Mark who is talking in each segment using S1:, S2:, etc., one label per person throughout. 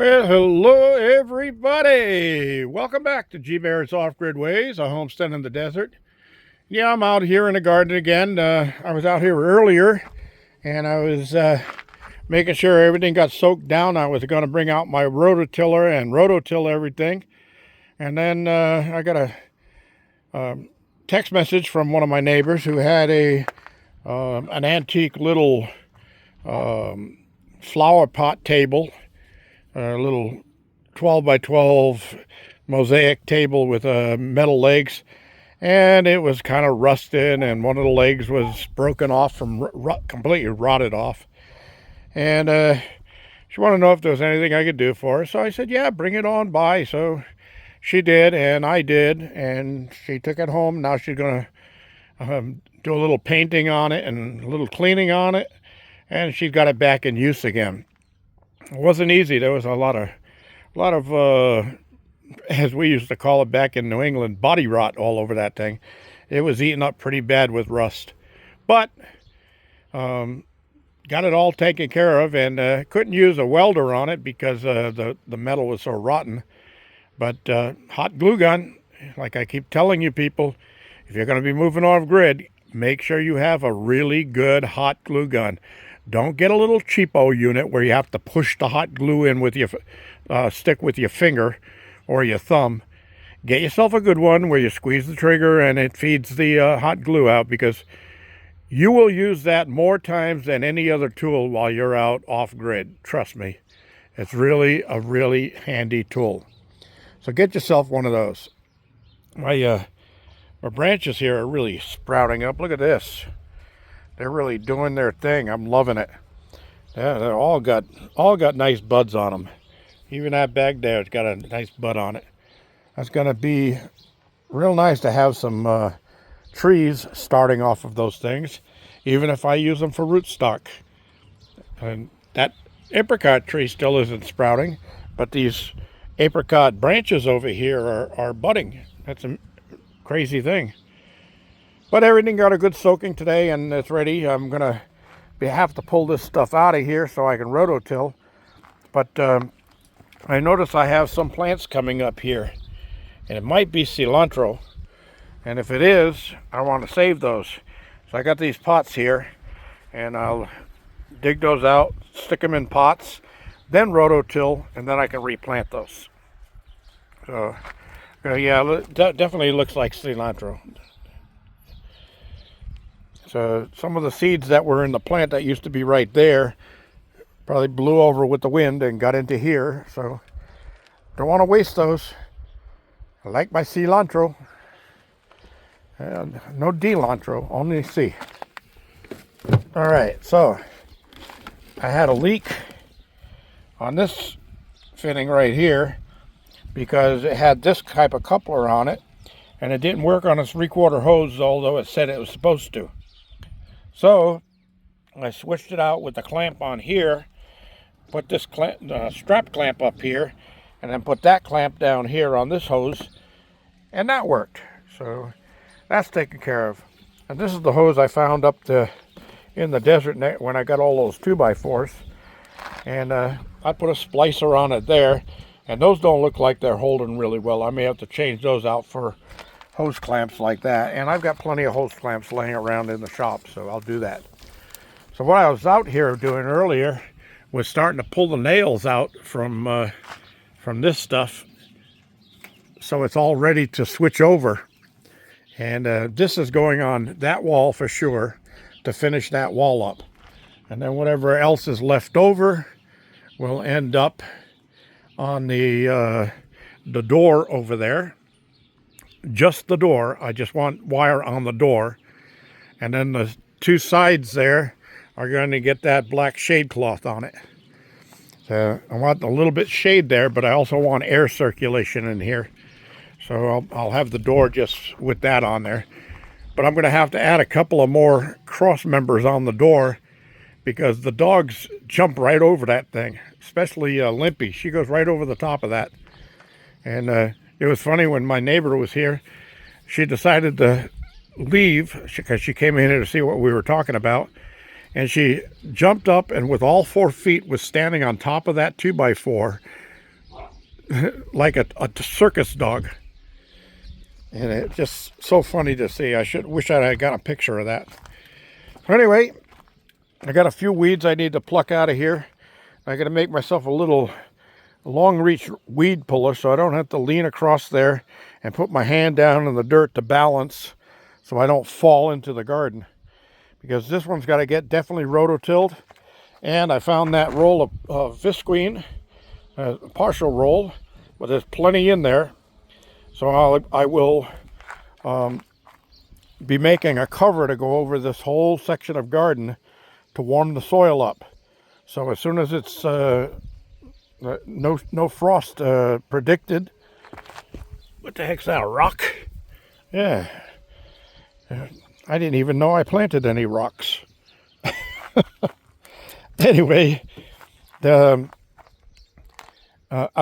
S1: Well, hello everybody. Welcome back to G Bear's Off-Grid Ways, a homestead in the desert. Yeah, I'm out here in the garden again. I was out here earlier and I was making sure everything got soaked down. I was going to bring out my rototiller and rototill everything. And then I got a text message from one of my neighbors who had an antique little flower pot table, a little 12 by 12 mosaic table with metal legs, and it was kind of rusted, and one of the legs was broken off from completely rotted off. And she wanted to know if there was anything I could do for her. So I said, yeah, bring it on by. So she did, and I did, and she took it home. Now she's going to do a little painting on it and a little cleaning on it, and she's got it back in use again. It wasn't easy. There was a lot of as we used to call it back in New England, body rot all over that thing. It was eaten up pretty bad with rust. But got it all taken care of, and couldn't use a welder on it because the metal was so rotten. But hot glue gun, like I keep telling you people, if you're going to be moving off grid, make sure you have a really good hot glue gun. Don't get a little cheapo unit where you have to push the hot glue in with your stick with your finger or your thumb. Get yourself a good one where you squeeze the trigger and it feeds the hot glue out, because you will use that more times than any other tool while you're out off grid. Trust me, it's really a really handy tool. So get yourself one of those. My branches here are really sprouting up. Look at this. They're really doing their thing. I'm loving it. Yeah, they're all got nice buds on them. Even that bag there, it's got a nice bud on it. That's going to be real nice to have some trees starting off of those things, even if I use them for rootstock. And that apricot tree still isn't sprouting, but these apricot branches over here are budding. That's a crazy thing. But everything got a good soaking today, and it's ready. I'm going to have to pull this stuff out of here so I can rototill. But I notice I have some plants coming up here, and it might be cilantro. And if it is, I want to save those. So I got these pots here, and I'll dig those out, stick them in pots, then rototill, and then I can replant those. So yeah, definitely looks like cilantro. So some of the seeds that were in the plant that used to be right there probably blew over with the wind and got into here. So don't want to waste those. I like my cilantro. And no cilantro, only C. All right, so I had a leak on this fitting right here because it had this type of coupler on it, and it didn't work on a 3/4 hose, although it said it was supposed to. So I switched it out with the clamp on here, put this strap clamp up here, and then put that clamp down here on this hose, and that worked. So that's taken care of. And this is the hose I found in the desert when I got all those 2x4s. And I put a splicer on it there, and those don't look like they're holding really well. I may have to change those out for hose clamps like that, and I've got plenty of hose clamps laying around in the shop, so I'll do that. So what I was out here doing earlier was starting to pull the nails out from this stuff, so it's all ready to switch over. And this is going on that wall for sure to finish that wall up, and then whatever else is left over will end up on the door over there. Just the door. I just want wire on the door, and then the two sides there are going to get that black shade cloth on it. So I want a little bit shade there, but I also want air circulation in here, so I'll have the door just with that on there. But I'm going to have to add a couple of more cross members on the door, because the dogs jump right over that thing, especially Limpy. She goes right over the top of that. And it was funny, when my neighbor was here, she decided to leave because she came in here to see what we were talking about. And she jumped up and with all 4 feet was standing on top of that 2x4 like a circus dog. And it's just so funny to see. Wish I had got a picture of that. So anyway, I got a few weeds I need to pluck out of here. I got to make myself a little long reach weed puller so I don't have to lean across there and put my hand down in the dirt to balance so I don't fall into the garden. Because this one's got to get definitely rototilled. And I found that roll of visqueen, partial roll, but there's plenty in there. So I will be making a cover to go over this whole section of garden to warm the soil up. So as soon as it's no frost predicted. What the heck's that, a rock? Yeah. I didn't even know I planted any rocks. Anyway, I'll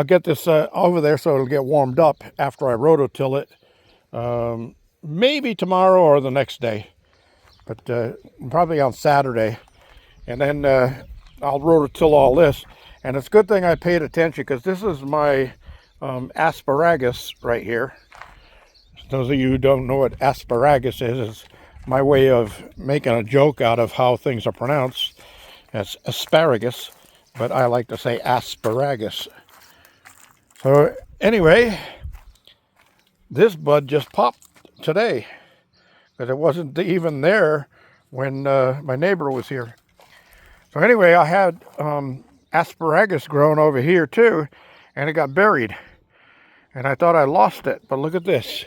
S1: get this over there so it'll get warmed up after I rototill it. Maybe tomorrow or the next day, but probably on Saturday. And then I'll rototill all this. And it's a good thing I paid attention because this is my asparagus right here. Those of you who don't know what asparagus is, it's my way of making a joke out of how things are pronounced. It's asparagus, but I like to say asparagus. So anyway, this bud just popped today because it wasn't even there when my neighbor was here. So anyway, I had asparagus growing over here too, and it got buried. And I thought I lost it, but look at this.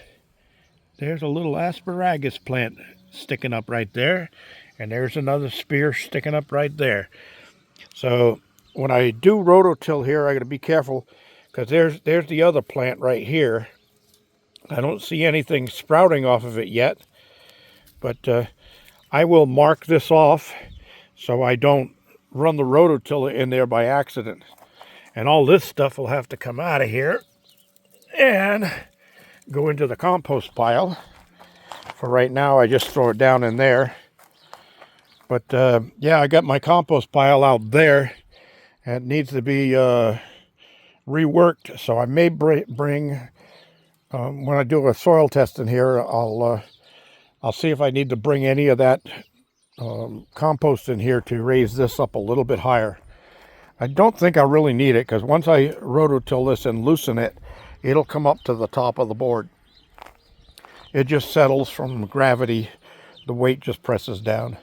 S1: There's a little asparagus plant sticking up right there, and there's another spear sticking up right there. So when I do rototill here, I got to be careful because there's the other plant right here. I don't see anything sprouting off of it yet, but I will mark this off so I don't run the rototiller in there by accident. And all this stuff will have to come out of here and go into the compost pile. For right now, I just throw it down in there. But yeah, I got my compost pile out there. It needs to be reworked. So I may bring, when I do a soil test in here, I'll see if I need to bring any of that compost in here to raise this up a little bit higher. I don't think I really need it because once I rototill this and loosen it, it'll come up to the top of the board. It just settles from gravity. The weight just presses down.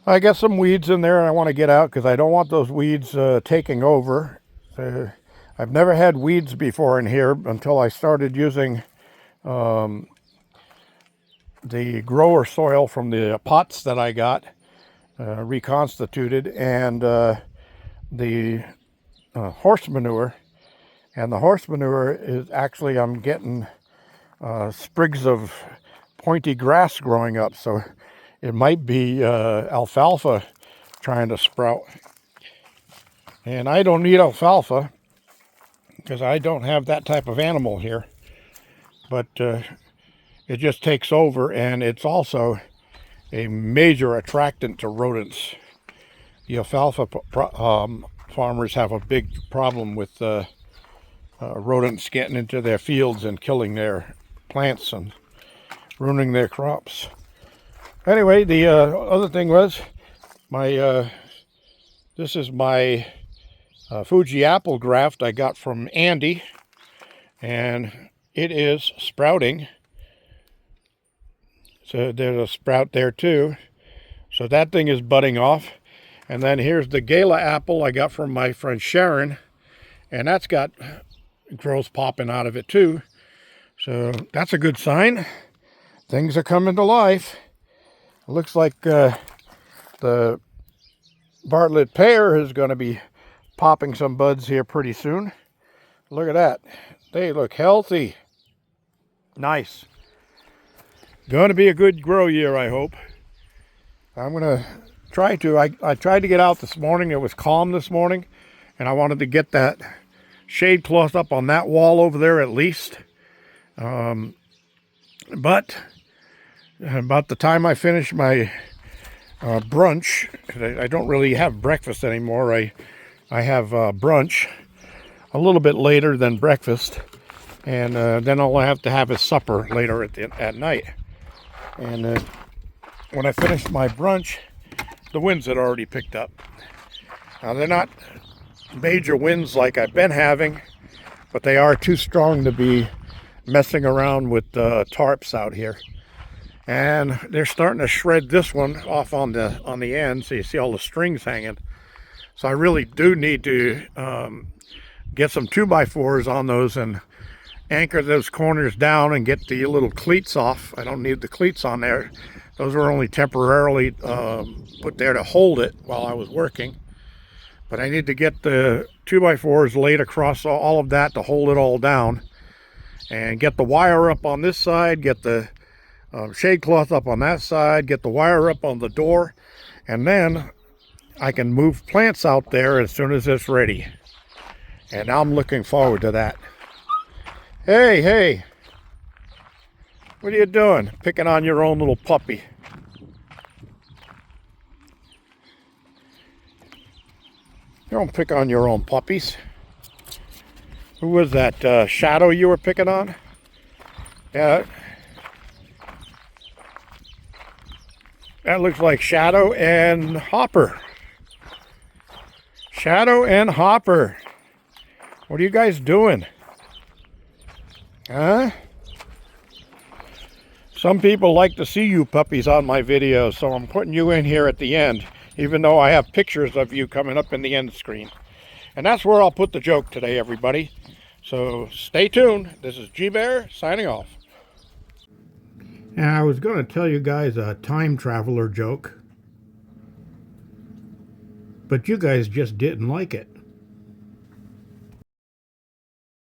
S1: I got some weeds in there and I want to get out because I don't want those weeds taking over. I've never had weeds before in here until I started using the grower soil from the pots that I got reconstituted, and the horse manure. And the horse manure is actually, I'm getting sprigs of pointy grass growing up, so it might be alfalfa trying to sprout. And I don't need alfalfa because I don't have that type of animal here, but it just takes over, and it's also a major attractant to rodents. The alfalfa farmers have a big problem with rodents getting into their fields and killing their plants and ruining their crops. Anyway, the other thing was this is my Fuji apple graft I got from Andy, and it is sprouting. So there's a sprout there too. So that thing is budding off. And then here's the Gala apple I got from my friend Sharon, and that's got growth popping out of it too. So that's a good sign. Things are coming to life. It looks like the Bartlett pear is going to be popping some buds here pretty soon. Look at that. They look healthy. Nice. Going to be a good grow year, I hope. I'm going to try to. I tried to get out this morning. It was calm this morning, and I wanted to get that shade cloth up on that wall over there at least. But about the time I finish my brunch, 'cause I don't really have breakfast anymore. I have brunch. a little bit later than breakfast, and then all I have to have is supper later at night. And when I finished my brunch, the winds had already picked up. Now, they're not major winds like I've been having, but they are too strong to be messing around with tarps out here. And they're starting to shred this one off on the end, so you see all the strings hanging. So I really do need to get some 2x4s on those and anchor those corners down and get the little cleats off. I don't need the cleats on there. Those were only temporarily put there to hold it while I was working. But I need to get the 2x4s laid across all of that to hold it all down. And get the wire up on this side, get the shade cloth up on that side, get the wire up on the door, and then I can move plants out there as soon as it's ready. And I'm looking forward to that. Hey, hey. What are you doing? Picking on your own little puppy. You don't pick on your own puppies. Who was that? Shadow you were picking on? Yeah. That looks like Shadow and Hopper. Shadow and Hopper. What are you guys doing? Huh? Some people like to see you puppies on my videos, so I'm putting you in here at the end, even though I have pictures of you coming up in the end screen. And that's where I'll put the joke today, everybody. So stay tuned. This is G-Bear signing off. And I was going to tell you guys a time traveler joke, but you guys just didn't like it.